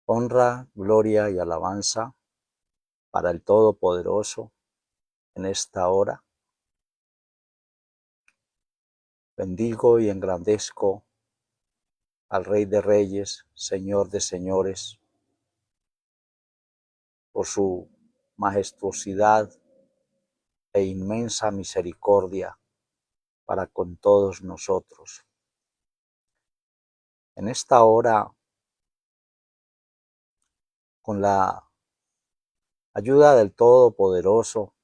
Honra, gloria y alabanza para el Todopoderoso en esta hora. Bendigo y engrandezco al Rey de Reyes, Señor de Señores, por su majestuosidad e inmensa misericordia para con todos nosotros. En esta hora, con la ayuda del Todopoderoso,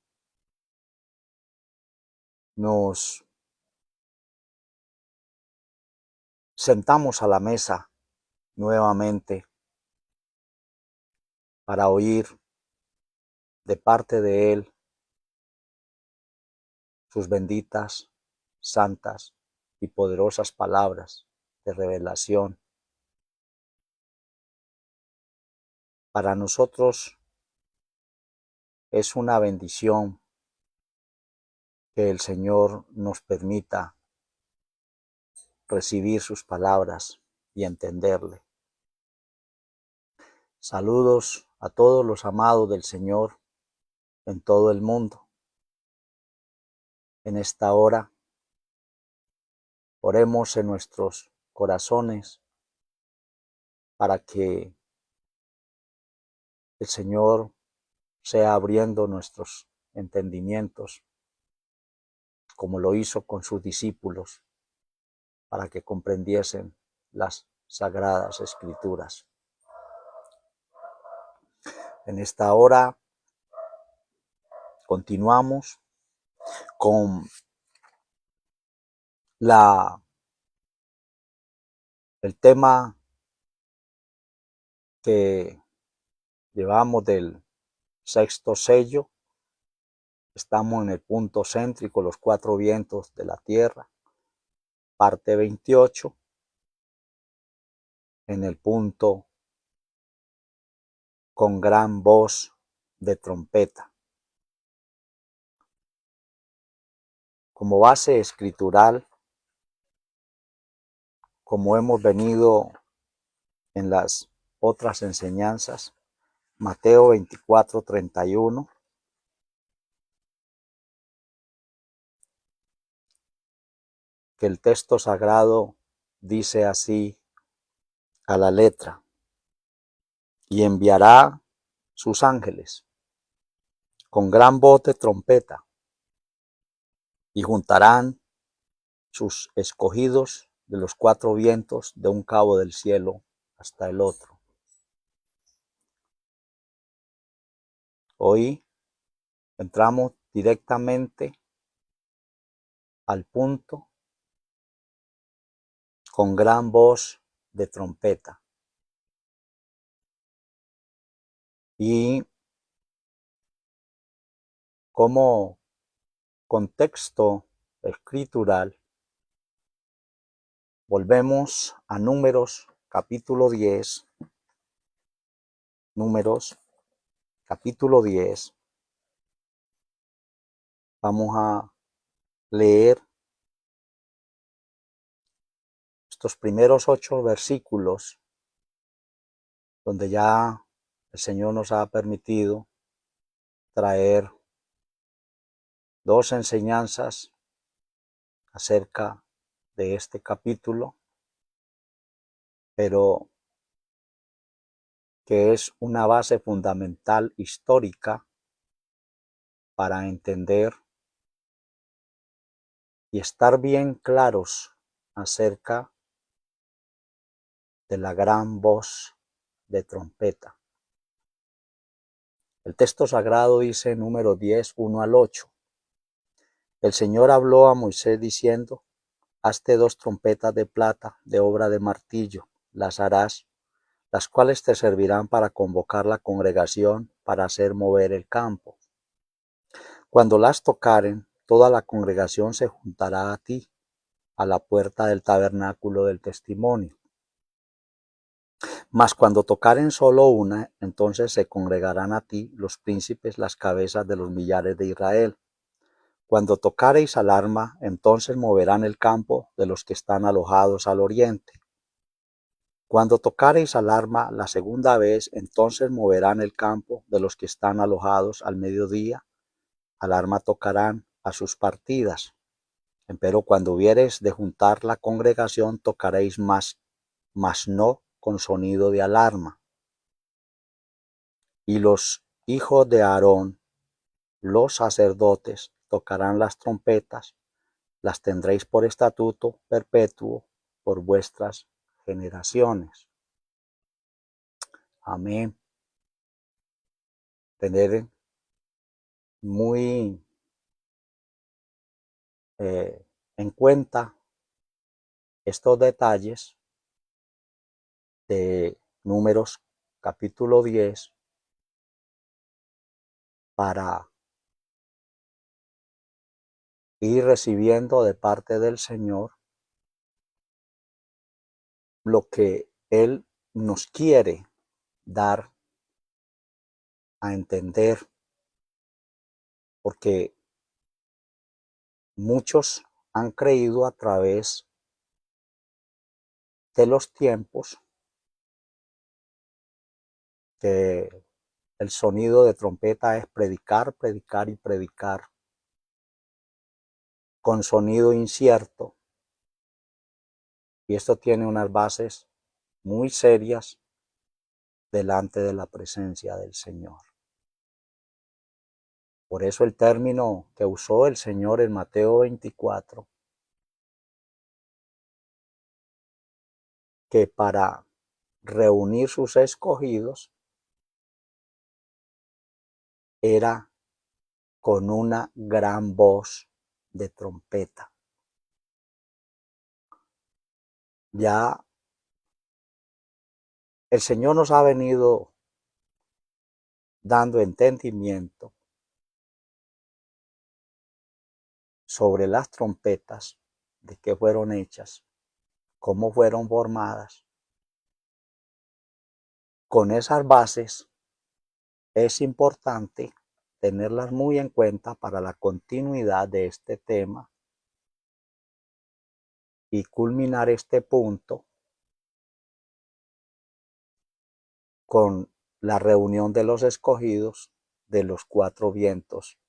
nos sentamos a la mesa nuevamente para oír de parte de Él sus benditas, santas y poderosas palabras de revelación. Para nosotros es una bendición que el Señor nos permita recibir sus palabras y entenderle. Saludos a todos los amados del Señor en todo el mundo. En esta hora, oremos en nuestros corazones para que el Señor sea abriendo nuestros entendimientos, como lo hizo con sus discípulos, para que comprendiesen las sagradas escrituras. En esta hora continuamos con el tema que llevamos del sexto sello. Estamos en el punto céntrico, los cuatro vientos de la tierra, parte 28, en el punto con gran voz de trompeta. Como base escritural, como hemos venido en las otras enseñanzas, Mateo 24:31, que el texto sagrado dice así a la letra: y enviará sus ángeles con gran voz de trompeta, y juntarán sus escogidos de los cuatro vientos de un cabo del cielo hasta el otro. Hoy entramos directamente al punto con gran voz de trompeta. Y como contexto escritural, volvemos a Números capítulo 10. Números capítulo 10. Vamos a leer estos primeros 8 versículos, donde ya el Señor nos ha permitido traer 2 enseñanzas acerca de este capítulo, pero que es una base fundamental histórica para entender y estar bien claros acerca de la gran voz de trompeta. El texto sagrado dice, Número 10, 1 al 8. El Señor habló a Moisés diciendo: hazte 2 trompetas de plata de obra de martillo, las harás, las cuales te servirán para convocar la congregación para hacer mover el campo. Cuando las tocaren, toda la congregación se juntará a ti, a la puerta del tabernáculo del testimonio. Mas cuando tocaren solo una, entonces se congregarán a ti los príncipes, las cabezas de los millares de Israel. Cuando tocareis alarma, entonces moverán el campo de los que están alojados al oriente. Cuando tocareis alarma la segunda vez, entonces moverán el campo de los que están alojados al mediodía. Alarma tocarán a sus partidas. Empero cuando hubiereis de juntar la congregación, tocaréis mas no con sonido de alarma. Y los hijos de Aarón, los sacerdotes, tocarán las trompetas, las tendréis por estatuto perpetuo por vuestras generaciones. Amén. Tener muy en cuenta estos detalles de Números capítulo 10 para ir recibiendo de parte del Señor lo que Él nos quiere dar a entender, porque muchos han creído a través de los tiempos que el sonido de trompeta es predicar, predicar y predicar con sonido incierto. Y esto tiene unas bases muy serias delante de la presencia del Señor. Por eso el término que usó el Señor en Mateo 24, que para reunir sus escogidos era con una gran voz de trompeta. Ya el Señor nos ha venido dando entendimiento sobre las trompetas, de qué fueron hechas, cómo fueron formadas. Con esas bases es importante tenerlas muy en cuenta para la continuidad de este tema y culminar este punto con la reunión de los escogidos de los cuatro vientos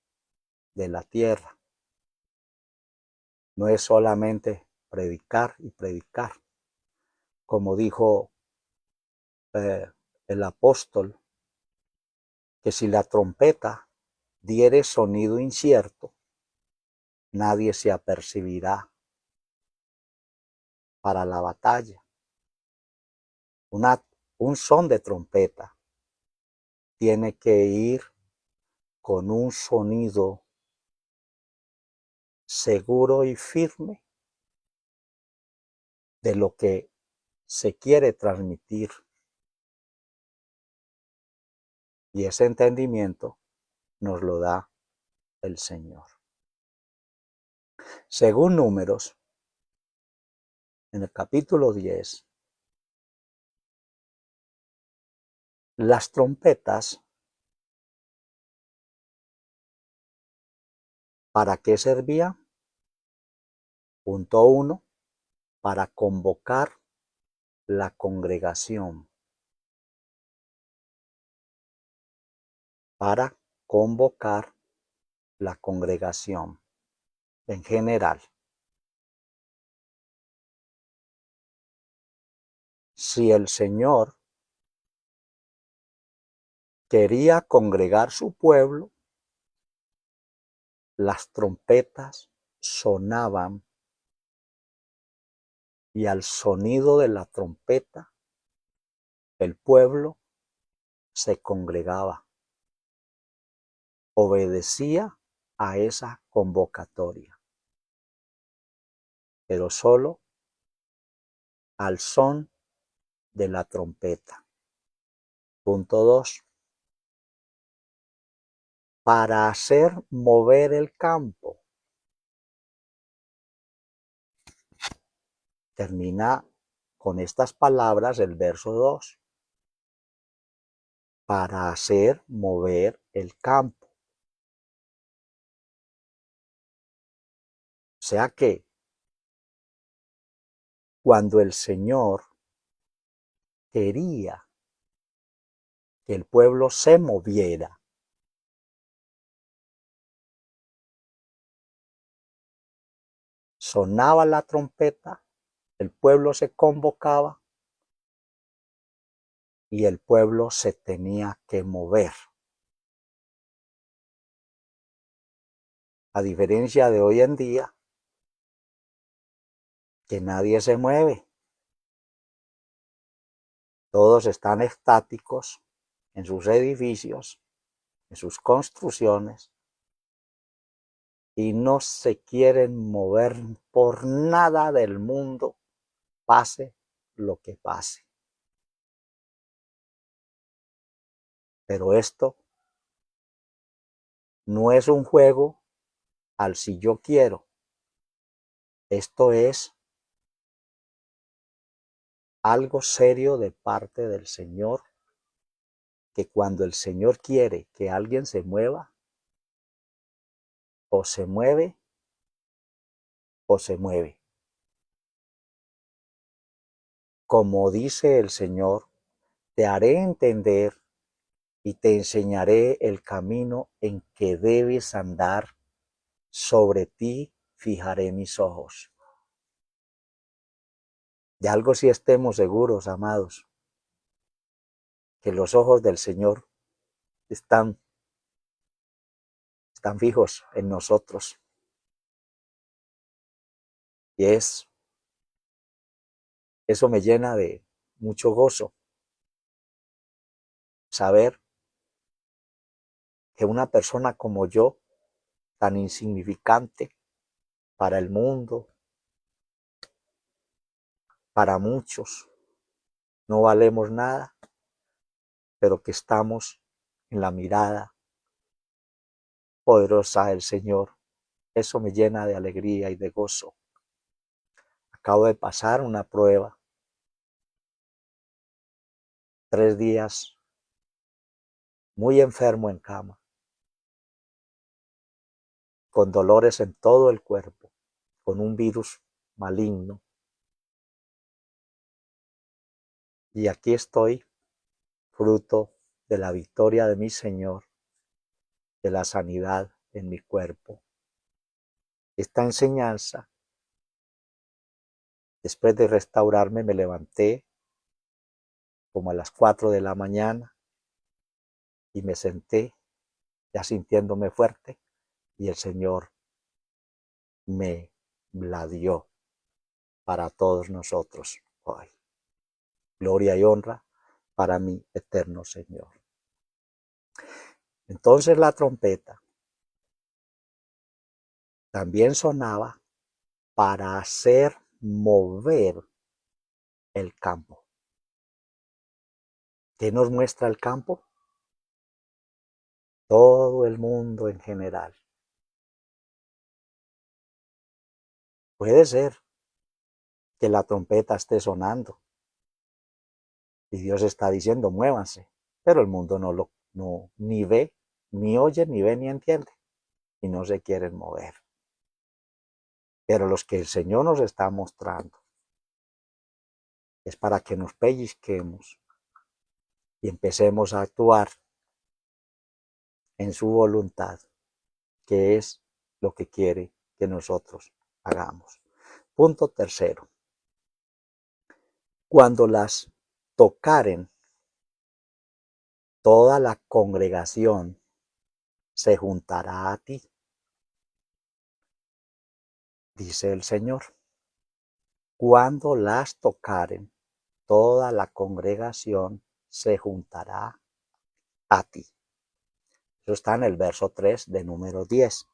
de la tierra. No es solamente predicar y predicar, como dijo el apóstol, que si la trompeta diere sonido incierto, nadie se apercibirá para la batalla. Un son de trompeta tiene que ir con un sonido seguro y firme de lo que se quiere transmitir. Y ese entendimiento nos lo da el Señor. Según Números, en el capítulo 10, las trompetas, ¿para qué servían? Punto 1, para convocar la congregación. Para convocar la congregación en general. Si el Señor quería congregar su pueblo, las trompetas sonaban y al sonido de la trompeta el pueblo se congregaba, obedecía a esa convocatoria, pero solo al son de la trompeta. Punto 2. Para hacer mover el campo. Termina con estas palabras el verso 2. Para hacer mover el campo. O sea que cuando el Señor quería que el pueblo se moviera. Sonaba la trompeta, el pueblo se convocaba y el pueblo se tenía que mover. A diferencia de hoy en día, que nadie se mueve. Todos están estáticos en sus edificios, en sus construcciones, y no se quieren mover por nada del mundo, pase lo que pase. Pero esto no es un juego al si yo quiero. Esto es algo serio de parte del Señor, que cuando el Señor quiere que alguien se mueva, o se mueve o se mueve. Como dice el Señor, te haré entender y te enseñaré el camino en que debes andar. Sobre ti fijaré mis ojos. De algo sí estemos seguros, amados, que los ojos del Señor están fijos en nosotros. Y eso me llena de mucho gozo, saber que una persona como yo, tan insignificante para el mundo, para muchos, no valemos nada, pero que estamos en la mirada poderosa del Señor. Eso me llena de alegría y de gozo. Acabo de pasar una prueba, 3 días muy enfermo en cama, con dolores en todo el cuerpo, con un virus maligno. Y aquí estoy, fruto de la victoria de mi Señor, de la sanidad en mi cuerpo. Esta enseñanza, después de restaurarme, me levanté como a las 4 de la mañana y me senté, ya sintiéndome fuerte, y el Señor me la dio para todos nosotros hoy. Gloria y honra para mi eterno Señor. Entonces la trompeta también sonaba para hacer mover el campo. ¿Qué nos muestra el campo? Todo el mundo en general. Puede ser que la trompeta esté sonando y Dios está diciendo muévanse, pero el mundo no ni ve, ni oye, ni ve, ni entiende, y no se quieren mover. Pero los que el Señor nos está mostrando es para que nos pellizquemos y empecemos a actuar en su voluntad, que es lo que quiere que nosotros hagamos. Punto tercero. Cuando las tocaren, toda la congregación se juntará a ti, dice el Señor. Cuando las tocaren, toda la congregación se juntará a ti. Eso está en el verso 3 de número 10.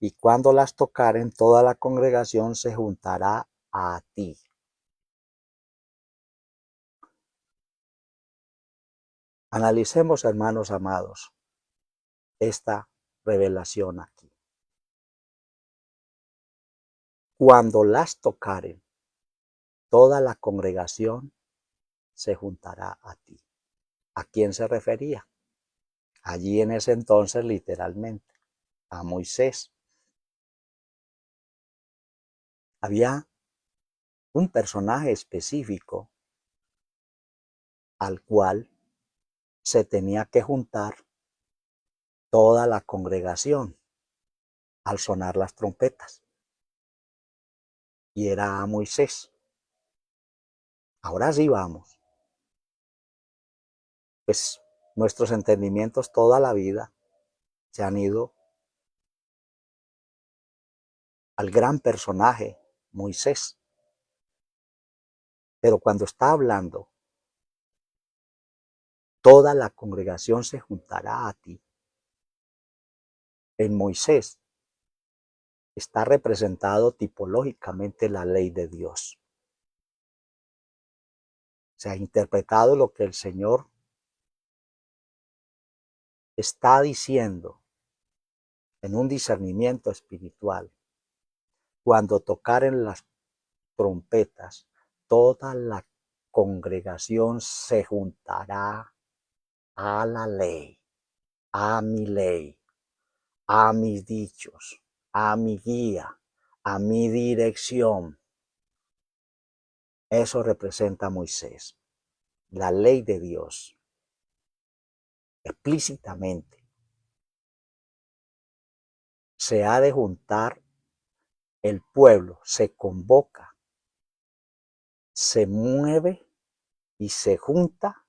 Y cuando las tocaren, toda la congregación se juntará a ti. Analicemos, hermanos amados, esta revelación aquí. Cuando las tocaren, toda la congregación se juntará a ti. ¿A quién se refería? Allí en ese entonces, literalmente, a Moisés. Había un personaje específico al cual se tenía que juntar toda la congregación al sonar las trompetas. Y era a Moisés. Ahora sí vamos. Pues nuestros entendimientos toda la vida se han ido al gran personaje, Moisés. Pero cuando está hablando, toda la congregación se juntará a ti. En Moisés está representado tipológicamente la ley de Dios. Se ha interpretado lo que el Señor está diciendo en un discernimiento espiritual. Cuando tocaren las trompetas, toda la congregación se juntará a la ley, a mi ley, a mis dichos, a mi guía, a mi dirección. Eso representa a Moisés, la ley de Dios, explícitamente. Se ha de juntar el pueblo, se convoca, se mueve y se junta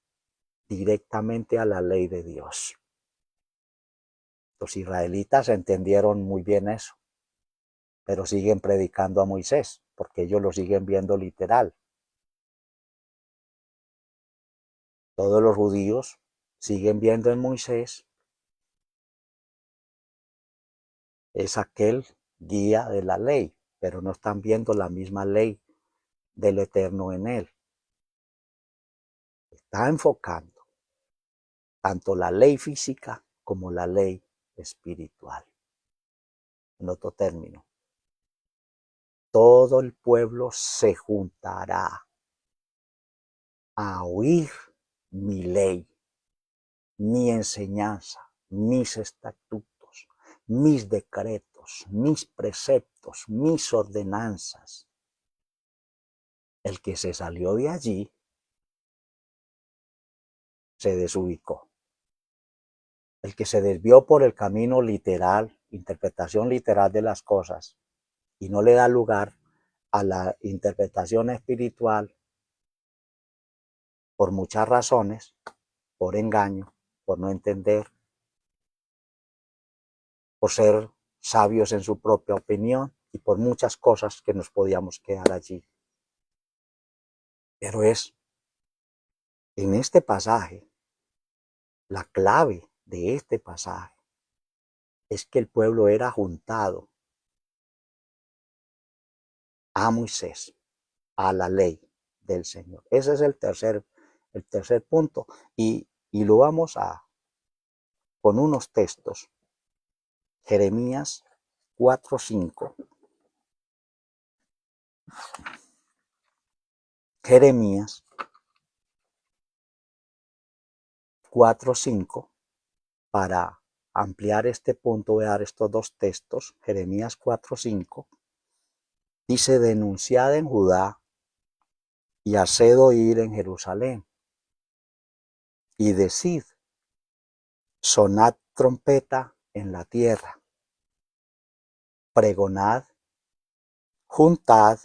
directamente a la ley de Dios. Los israelitas entendieron muy bien eso, pero siguen predicando a Moisés, porque ellos lo siguen viendo literal. Todos los judíos siguen viendo en Moisés es aquel guía de la ley, pero no están viendo la misma ley del Eterno en él. Está enfocando tanto la ley física como la ley espiritual. En otro término, todo el pueblo se juntará a oír mi ley, mi enseñanza, mis estatutos, mis decretos, mis preceptos, mis ordenanzas. El que se salió de allí se desubicó. El que se desvió por el camino literal, interpretación literal de las cosas, y no le da lugar a la interpretación espiritual por muchas razones, por engaño, por no entender, por ser sabios en su propia opinión y por muchas cosas que nos podíamos quedar allí. Pero es en este pasaje, la clave de este pasaje es que el pueblo era juntado a Moisés, a la ley del Señor. Ese es el tercer punto. Y lo vamos a con unos textos. Jeremías 4:5. Jeremías 4:5. Para ampliar este punto, voy a dar estos dos textos. Jeremías 4:5. Dice: denunciad en Judá y haced oír en Jerusalén, y decid: sonad trompeta en la tierra, pregonad, juntad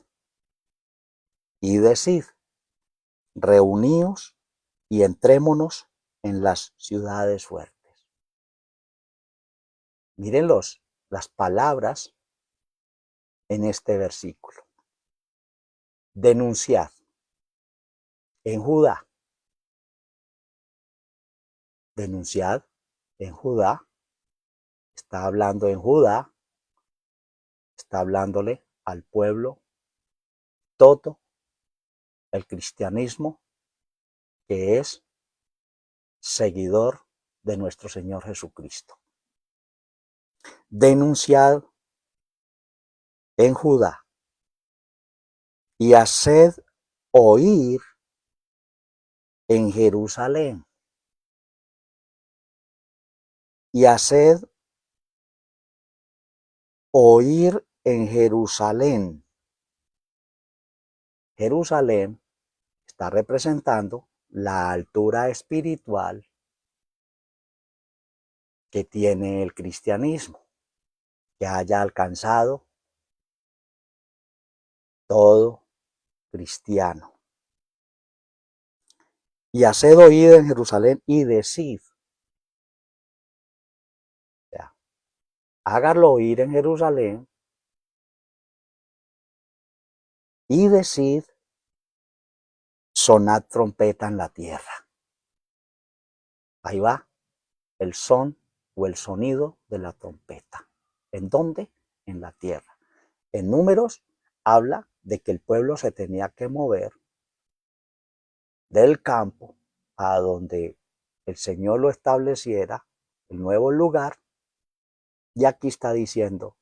y decid: reuníos y entrémonos en las ciudades fuertes. Miren las palabras en este versículo. Denunciad en Judá. Denunciad en Judá. Está hablando en Judá. Está hablándole al pueblo todo el cristianismo que es seguidor de nuestro Señor Jesucristo. Denunciad en Judá y haced oír en Jerusalén. Y haced oír en Jerusalén. Jerusalén está representando la altura espiritual que tiene el cristianismo, que haya alcanzado todo cristiano. Y haced oír en Jerusalén y decid, o sea, hágalo oír en Jerusalén y decid, sonad trompeta en la tierra. Ahí va el son o el sonido de la trompeta. ¿En dónde? En la tierra. En Números habla de que el pueblo se tenía que mover del campo a donde el Señor lo estableciera, el nuevo lugar, y aquí está diciendo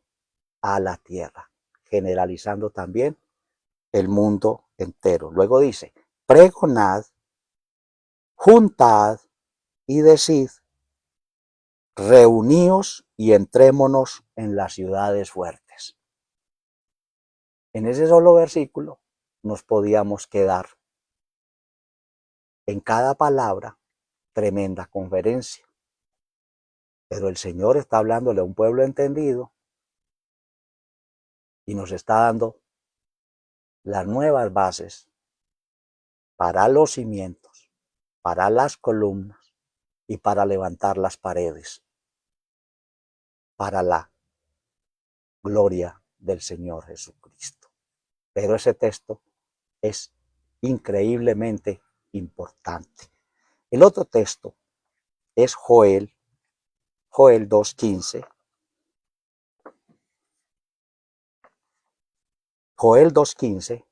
a la tierra, generalizando también el mundo entero. Luego dice, pregonad, juntad y decid, reuníos y entrémonos en las ciudades fuertes. En ese solo versículo nos podíamos quedar en cada palabra tremenda conferencia. Pero el Señor está hablándole a un pueblo entendido y nos está dando las nuevas bases para los cimientos, para las columnas y para levantar las paredes, para la gloria del Señor Jesucristo. Pero ese texto es increíblemente importante. El otro texto es Joel 2:15. Joel 2:15,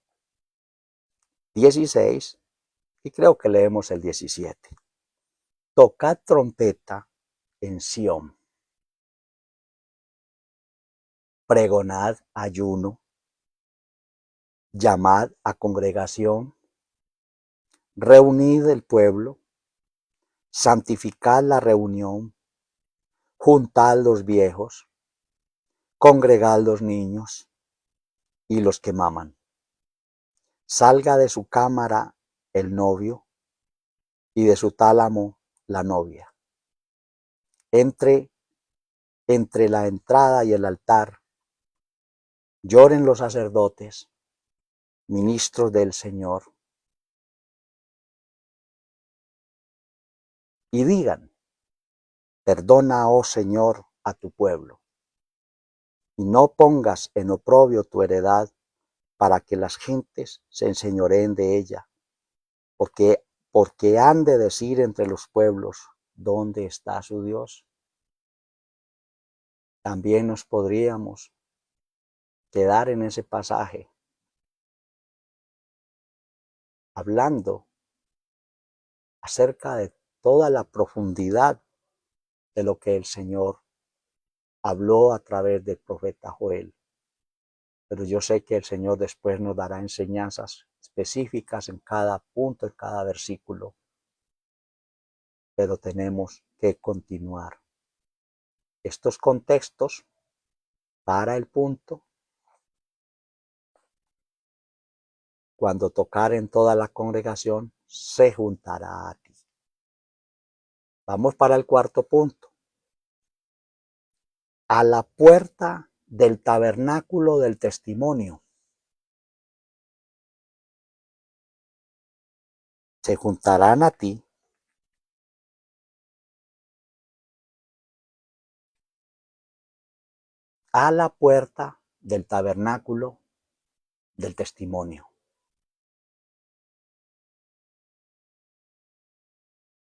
16 y creo que leemos el 17. Tocad trompeta en Sión, pregonad ayuno, llamad a congregación, reunid el pueblo, santificad la reunión, juntad los viejos, congregad los niños y los que maman. Salga de su cámara el novio y de su tálamo la novia. Entre la entrada y el altar, lloren los sacerdotes, ministros del Señor, y digan, perdona, oh Señor, a tu pueblo, y no pongas en oprobio tu heredad para que las gentes se enseñoreen de ella, porque han de decir entre los pueblos, ¿dónde está su Dios? También nos podríamos quedar en ese pasaje hablando acerca de toda la profundidad de lo que el Señor habló a través del profeta Joel. Pero yo sé que el Señor después nos dará enseñanzas específicas en cada punto, en cada versículo. Pero tenemos que continuar. Estos contextos para el punto, cuando tocaren toda la congregación, se juntará a ti. Vamos para el cuarto punto. A la puerta del tabernáculo del testimonio se juntarán a ti a la puerta del tabernáculo del testimonio.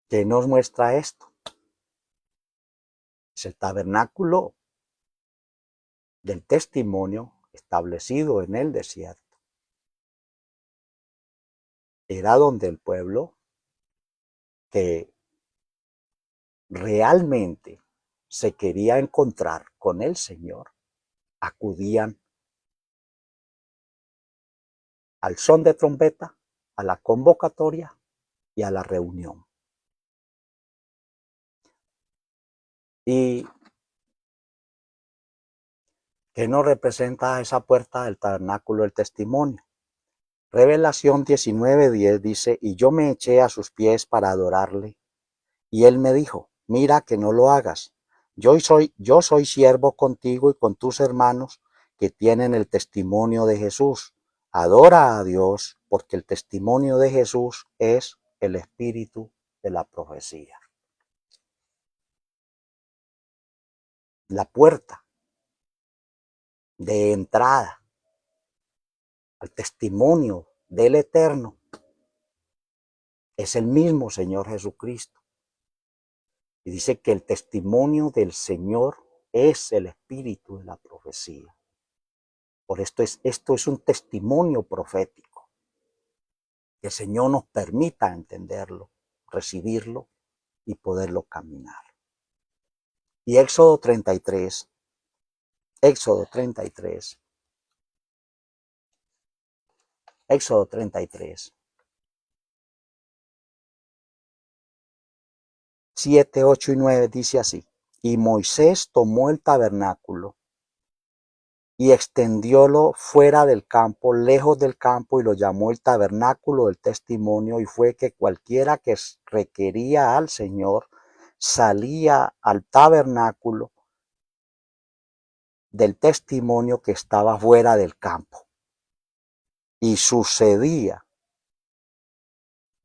¿Qué nos muestra esto? Es el tabernáculo del testimonio establecido en el desierto. Era donde el pueblo que realmente se quería encontrar con el Señor acudían al son de trompeta, a la convocatoria y a la reunión. ¿Y qué nos representa esa puerta del tabernáculo del testimonio? Revelación 19:10 dice, y yo me eché a sus pies para adorarle. Y él me dijo, mira que no lo hagas. Yo soy siervo contigo y con tus hermanos que tienen el testimonio de Jesús. Adora a Dios, porque el testimonio de Jesús es el espíritu de la profecía. La puerta de entrada al testimonio del Eterno es el mismo Señor Jesucristo. Y dice que el testimonio del Señor es el espíritu de la profecía. Por esto es un testimonio profético. Que el Señor nos permita entenderlo, recibirlo y poderlo caminar. Y Éxodo 33, Éxodo 33, 7, 8 y 9 dice así. Y Moisés tomó el tabernáculo y extendiólo fuera del campo, lejos del campo, y lo llamó el tabernáculo del testimonio, y fue que cualquiera que requería al Señor salía al tabernáculo del testimonio que estaba fuera del campo. Y sucedía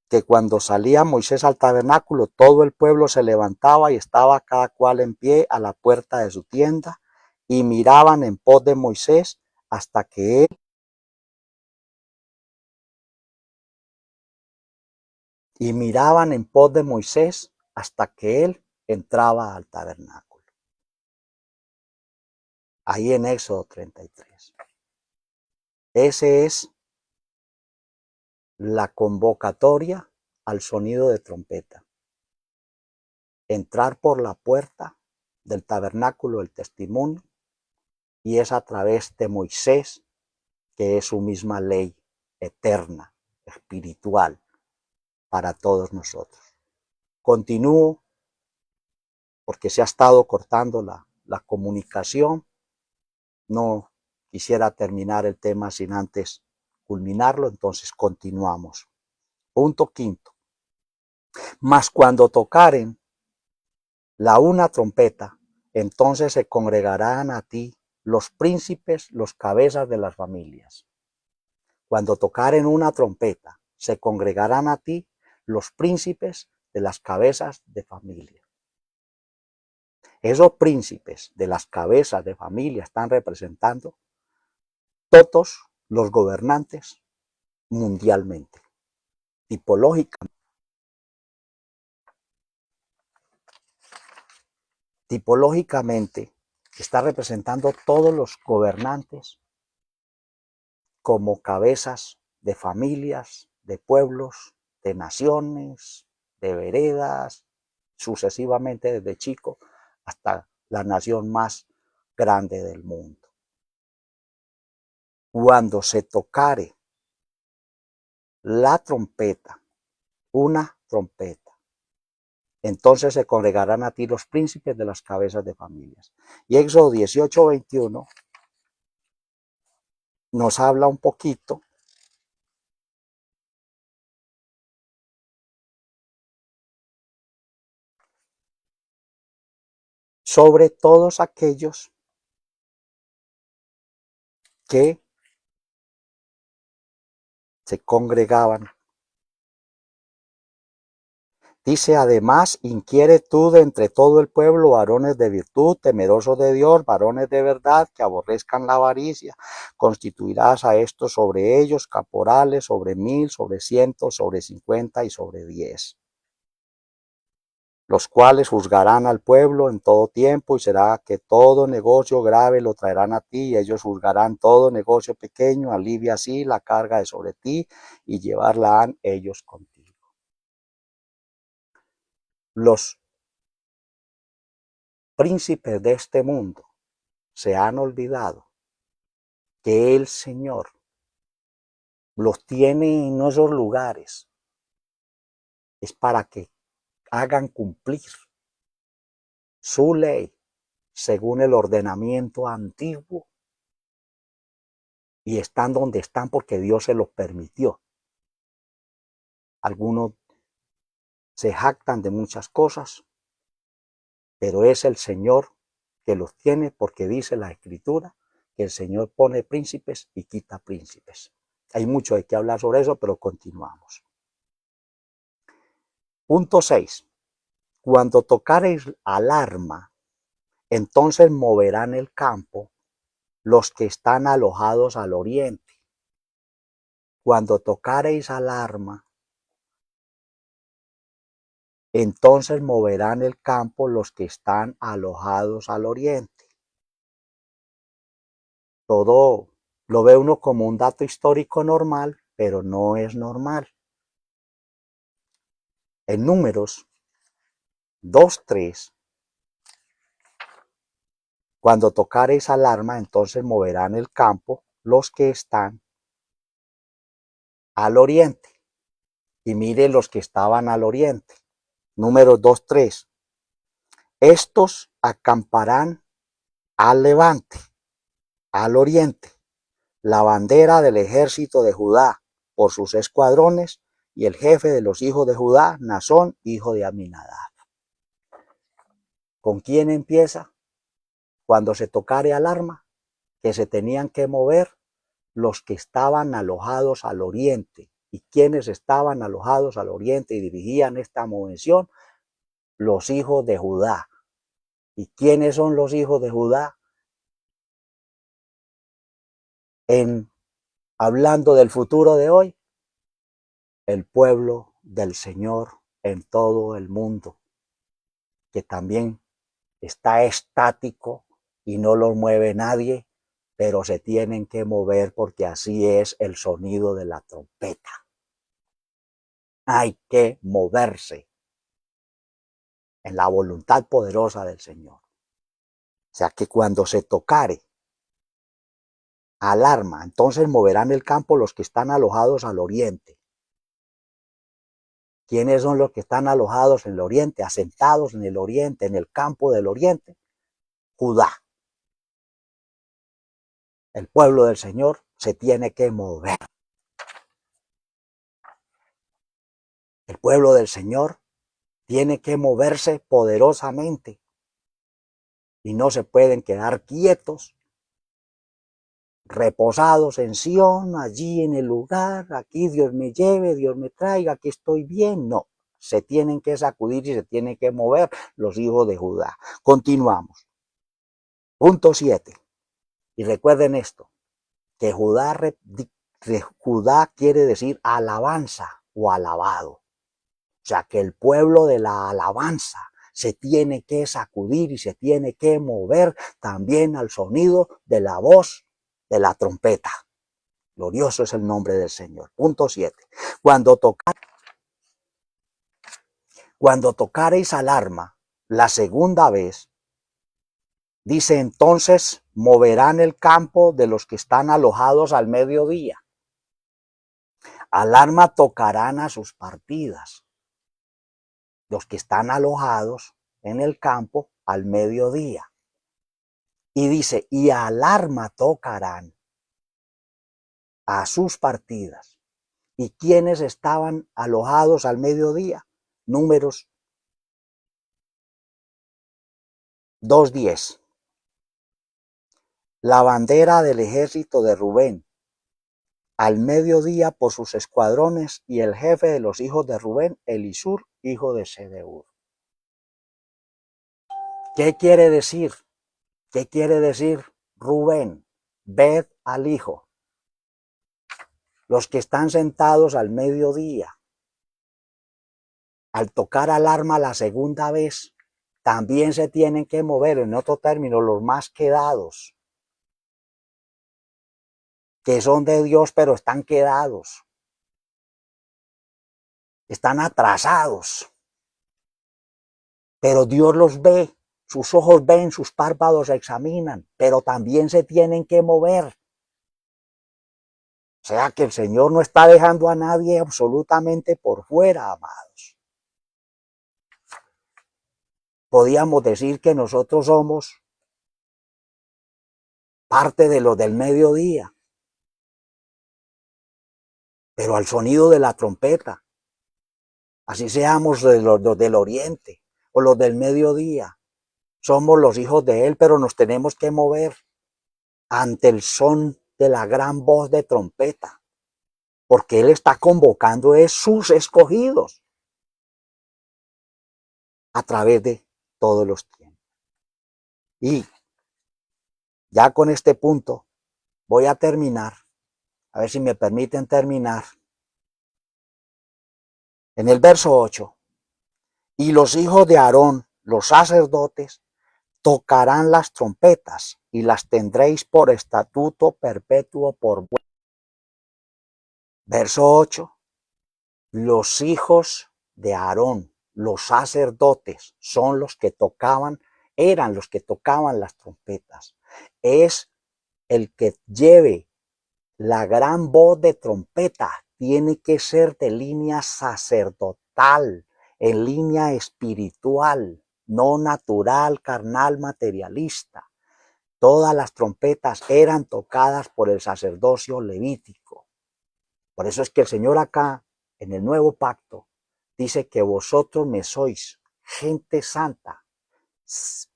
que cuando salía Moisés al tabernáculo, todo el pueblo se levantaba y estaba cada cual en pie a la puerta de su tienda, y miraban en pos de Moisés hasta que él entraba al tabernáculo. Ahí en Éxodo 33. Ese es la convocatoria al sonido de trompeta. Entrar por la puerta del tabernáculo del testimonio, y es a través de Moisés, que es su misma ley eterna, espiritual, para todos nosotros. Continúo porque se ha estado cortando la comunicación. No quisiera terminar el tema sin antes culminarlo, entonces continuamos. Punto quinto. Mas cuando tocaren la una trompeta, entonces se congregarán a ti los príncipes, los cabezas de las familias. Cuando tocaren una trompeta, se congregarán a ti los príncipes de las cabezas de familia. Esos príncipes de las cabezas de familia están representando todos los gobernantes mundialmente. Tipológicamente está representando todos los gobernantes como cabezas de familias, de pueblos, de naciones, de veredas, sucesivamente desde chico hasta la nación más grande del mundo. Cuando se tocare la trompeta, una trompeta, entonces se congregarán a ti los príncipes de las cabezas de familias. Y Éxodo 18:21 nos habla un poquito sobre todos aquellos que se congregaban. Dice, además, inquiere tú de entre todo el pueblo varones de virtud, temerosos de Dios, varones de verdad, que aborrezcan la avaricia. Constituirás a estos sobre ellos caporales, sobre 1000, sobre 100, sobre 50 y sobre 10. Los cuales juzgarán al pueblo en todo tiempo, y será que todo negocio grave lo traerán a ti, y ellos juzgarán todo negocio pequeño, alivia así la carga de sobre ti, y llevarla han ellos contigo. Los príncipes de este mundo se han olvidado que el Señor los tiene en esos lugares, es para que hagan cumplir su ley según el ordenamiento antiguo y están donde están porque Dios se los permitió. Algunos se jactan de muchas cosas, pero es el Señor que los tiene, porque dice la Escritura que el Señor pone príncipes y quita príncipes. Hay mucho de qué hablar sobre eso, pero continuamos. Punto 6. Cuando tocareis alarma, entonces moverán el campo los que están alojados al oriente. Cuando tocareis alarma, entonces moverán el campo los que están alojados al oriente. Todo lo ve uno como un dato histórico normal, pero no es normal. En Números 2:3, cuando tocareis alarma, entonces moverán el campo los que están al oriente. Y mire los que estaban al oriente. Números 2:3. Estos acamparán al levante, al oriente, la bandera del ejército de Judá por sus escuadrones, y el jefe de los hijos de Judá, Nazón, hijo de Aminadab. ¿Con quién empieza? Cuando se tocare alarma, que se tenían que mover los que estaban alojados al oriente. ¿Y quiénes estaban alojados al oriente y dirigían esta movilización? Los hijos de Judá. ¿Y quiénes son los hijos de Judá? Hablando del futuro de hoy, el pueblo del Señor en todo el mundo, que también está estático y no lo mueve nadie, pero se tienen que mover porque así es el sonido de la trompeta. Hay que moverse en la voluntad poderosa del Señor. O sea que cuando se tocare alarma, entonces moverán el campo los que están alojados al oriente. ¿Quiénes son los que están alojados en el oriente, asentados en el oriente, en el campo del oriente? Judá. El pueblo del Señor se tiene que mover. El pueblo del Señor tiene que moverse poderosamente y no se pueden quedar quietos, reposados en Sión, allí en el lugar, aquí Dios me lleve, Dios me traiga, aquí estoy bien. No, se tienen que sacudir y se tienen que mover los hijos de Judá. Continuamos. Punto 7. Y recuerden esto, que Judá quiere decir alabanza o alabado. O sea que el pueblo de la alabanza se tiene que sacudir y se tiene que mover también al sonido de la voz de la trompeta. Glorioso es el nombre del Señor. Punto 7. Cuando tocareis alarma la segunda vez, dice entonces moverán el campo de los que están alojados al mediodía. Alarma tocarán a sus partidas, los que están alojados en el campo al mediodía. Y dice, y alarma tocarán a sus partidas. ¿Y quiénes estaban alojados al mediodía? Números 2:10. La bandera del ejército de Rubén, al mediodía por sus escuadrones, y el jefe de los hijos de Rubén, Elisur, hijo de Sedeur. ¿Qué quiere decir? ¿Qué quiere decir Rubén? Ved al hijo. Los que están sentados al mediodía, al tocar alarma la segunda vez, también se tienen que mover, en otro término, los más quedados, que son de Dios, pero están quedados, están atrasados, pero Dios los ve, sus ojos ven, sus párpados examinan, pero también se tienen que mover. O sea que el Señor no está dejando a nadie absolutamente por fuera, amados. Podíamos decir que nosotros somos parte de los del mediodía, pero al sonido de la trompeta. Así seamos los del oriente o los del mediodía. Somos los hijos de Él, pero nos tenemos que mover ante el son de la gran voz de trompeta, porque Él está convocando a sus escogidos a través de todos los tiempos. Y ya con este punto voy a terminar, a ver si me permiten terminar. En el verso 8, y los hijos de Aarón, los sacerdotes, tocarán las trompetas y las tendréis por estatuto perpetuo por vuestro. Verso 8, los hijos de Aarón, los sacerdotes, son los que tocaban, eran los que tocaban las trompetas. Es el que lleve la gran voz de trompeta, tiene que ser de línea sacerdotal, en línea espiritual, no natural, carnal, materialista. Todas las trompetas eran tocadas por el sacerdocio levítico. Por eso es que el Señor acá, en el nuevo pacto, dice que vosotros me sois gente santa,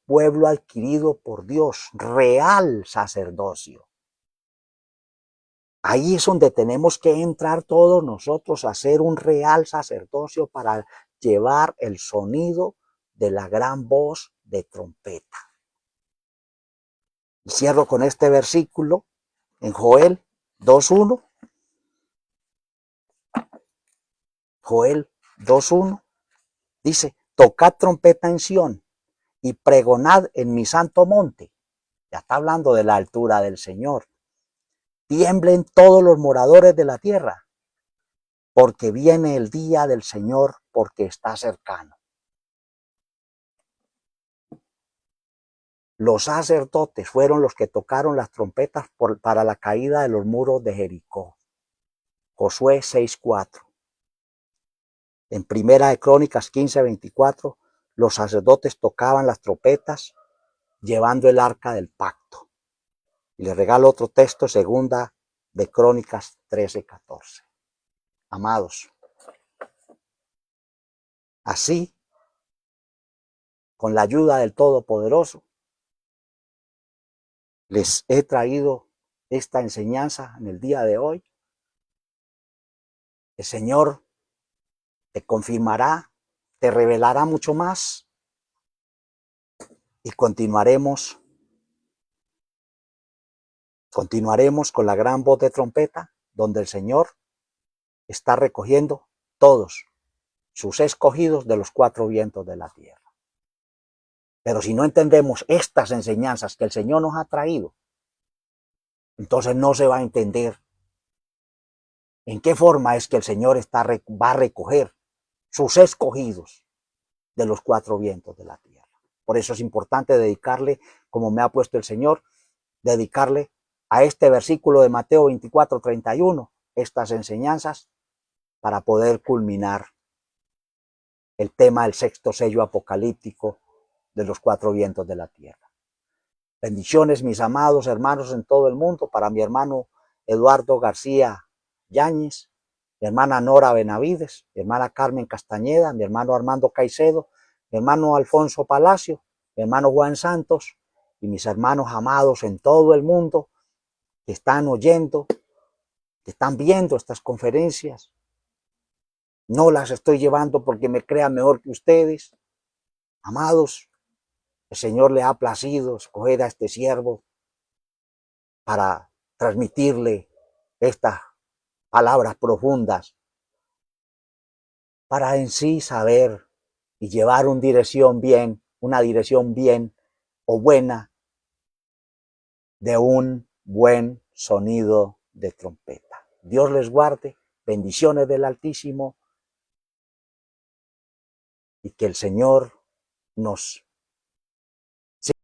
pueblo adquirido por Dios, real sacerdocio. Ahí es donde tenemos que entrar todos nosotros a hacer un real sacerdocio para llevar el sonido de la gran voz de trompeta. Y cierro con este versículo en Joel 2.1. Joel 2.1 dice, tocad trompeta en Sión y pregonad en mi santo monte. Ya está hablando de la altura del Señor. Tiemblen todos los moradores de la tierra, porque viene el día del Señor, porque está cercano. Los sacerdotes fueron los que tocaron las trompetas para la caída de los muros de Jericó. Josué 6.4. En Primera de Crónicas 15.24, los sacerdotes tocaban las trompetas llevando el arca del pacto. Y les regalo otro texto, Segunda de Crónicas 13.14. Amados, así, con la ayuda del Todopoderoso, les he traído esta enseñanza en el día de hoy. El Señor te confirmará, te revelará mucho más y continuaremos con la gran voz de trompeta, donde el Señor está recogiendo todos sus escogidos de los cuatro vientos de la tierra. Pero si no entendemos estas enseñanzas que el Señor nos ha traído, entonces no se va a entender en qué forma es que el Señor va a recoger sus escogidos de los cuatro vientos de la tierra. Por eso es importante dedicarle, como me ha puesto el Señor, dedicarle a este versículo de Mateo 24:31, estas enseñanzas, para poder culminar el tema del sexto sello apocalíptico de los cuatro vientos de la tierra. Bendiciones, mis amados hermanos en todo el mundo, para mi hermano Eduardo García Yáñez, mi hermana Nora Benavides, mi hermana Carmen Castañeda, mi hermano Armando Caicedo, mi hermano Alfonso Palacio, mi hermano Juan Santos y mis hermanos amados en todo el mundo que están oyendo, que están viendo estas conferencias. No las estoy llevando porque me crean mejor que ustedes. Amados, el Señor le ha placido escoger a este siervo para transmitirle estas palabras profundas, para en sí saber y llevar una dirección bien o buena de un buen sonido de trompeta. Dios les guarde, bendiciones del Altísimo, y que el Señor nos